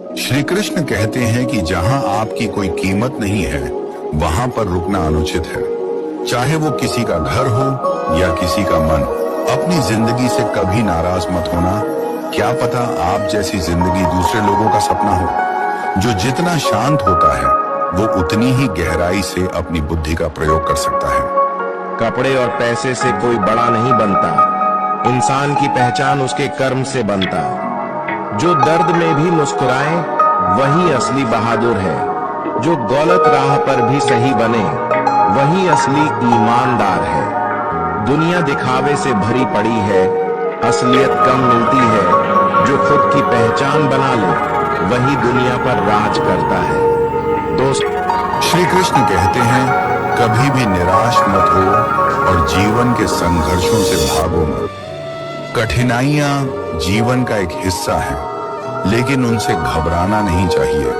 श्री कृष्ण कहते हैं कि जहां आपकी कोई कीमत नहीं है वहां पर रुकना अनुचित है। चाहे वो किसी का घर हो या किसी का मन, अपनी जिंदगी से कभी नाराज मत होना। क्या पता आप जैसी जिंदगी दूसरे लोगों का सपना हो। जो जितना शांत होता है वो उतनी ही गहराई से अपनी बुद्धि का प्रयोग कर सकता है। कपड़े और पैसे से कोई बड़ा नहीं बनता, इंसान की पहचान उसके कर्म से बनता। जो दर्द में भी मुस्कुराए वही असली बहादुर है। जो गलत राह पर भी सही बने वही असली ईमानदार है। दुनिया दिखावे से भरी पड़ी है, असलियत कम मिलती है। जो खुद की पहचान बना ले वही दुनिया पर राज करता है। दोस्त, श्री कृष्ण कहते हैं कभी भी निराश मत हो और जीवन के संघर्षों से भागो मत। कठिनाइयां जीवन का एक हिस्सा है, लेकिन उनसे घबराना नहीं चाहिए।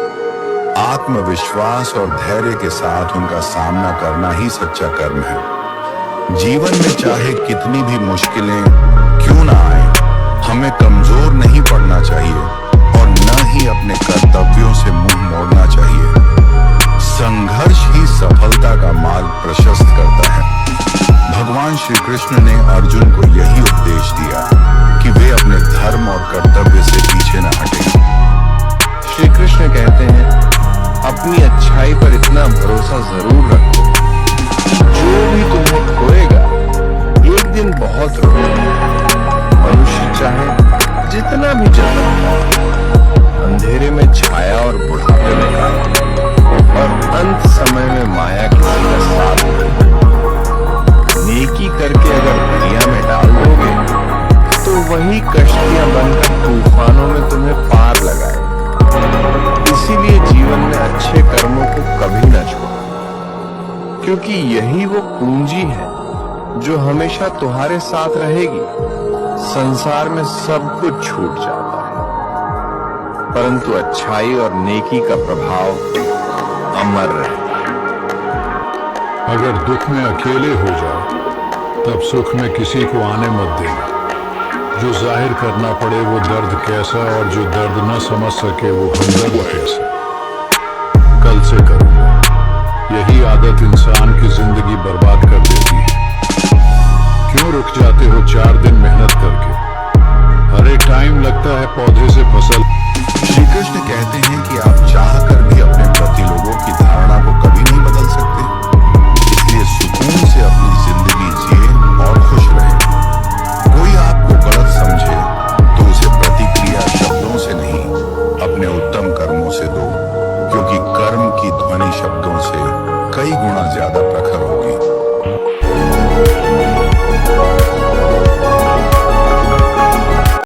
आत्मविश्वास और धैर्य के साथ उनका सामना करना ही सच्चा कर्म है। जीवन में चाहे कितनी भी मुश्किलें क्यों ना आए, हमें कमजोर नहीं पड़ना चाहिए और न ही अपने कर्तव्यों से मुंह मोड़ना चाहिए। संघर्ष ही सफलता का मार्ग प्रशस्त करता है। भगवान श्री कृष्ण ने अर्जुन को यही उपदेश दिया कि वे अपने धर्म और कर्तव्य से पीछे न हटें। श्री कृष्ण कहते हैं अपनी अच्छाई पर इतना भरोसा जरूर रखो, जो भी तुम्हें खोएगा एक दिन बहुत रोएगा। मनुष्य चाहे जितना भी जतन, अंधेरे में छाया और बुढ़ापे में काया, और अंत समय में माया किसी का साथ नहीं। नेकी करके अगर दरिया में डाल दोगे तो वही कश्तियां बनकर तूफानों में तुम्हें पार लगाए। इसीलिए जीवन में अच्छे कर्मों को कभी न छोड़ो, क्योंकि यही वो पूंजी है जो हमेशा तुम्हारे साथ रहेगी। संसार में सब कुछ छूट जाता है, परंतु अच्छाई और नेकी का प्रभाव अमर रहता है। अगर दुख में अकेले हो जाओ तब सुख में किसी को आने मत देना। जो जाहिर करना पड़े वो दर्द कैसा, और जो दर्द न समझ सके वो हमदर्द कैसा। कल से करूंगा, यही आदत इंसान की जिंदगी बर्बाद कर देती है। क्यों रुक जाते हो 4 दिन मेहनत करके? हर एक टाइम लगता है पौधे से फसल। श्री कृष्ण कहते हैं कि आप चाहकर भी अपने प्रति लोगों की धारणा को कभी नहीं बदल सकते। इसलिए सुकून से अपनी जिंदगी जिए और खुश रहें। कोई आपको गलत समझे तो उसे प्रतिक्रिया शब्दों से नहीं, अपने उत्तम कर्मों से दो, क्योंकि कर्म की ध्वनि शब्दों से कई गुना ज्यादा प्रखर होती है।